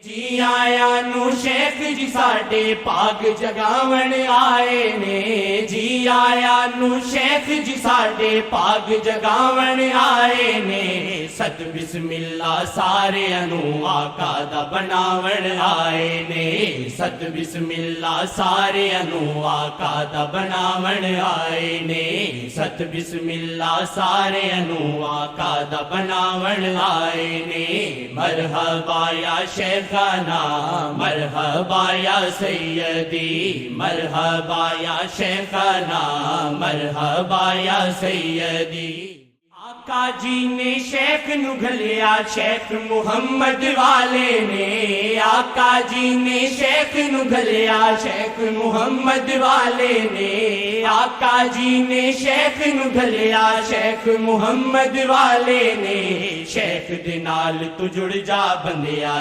جی آیا نو شیخ جی ساڈے پاگ جگاون آئے نے، جی آیا نو شیخ جی ساڈے پاگ جگاون آئے نے، ست بسم اللہ سارے انو آقا دا بناون آئے نے، ست بسم اللہ سارے انو آقا دا بناون آئے نے، ست بسم اللہ سارے انو آقا دا بناون آئے نے، مرحبا یا شیخنا مرحبا یا سیدی، مرحبا یا شیخنا مرحبا یا سیدی۔ آقا جی نے شیخ نو گھلیا شیخ محمد والے نے، آقا جی نے شیخ نو گھلیا شیخ محمد والے نے، آقا جی نے شیخ نو گھلیا شیخ محمد والے نے، شیخ دے نال تو جڑ جا بندیا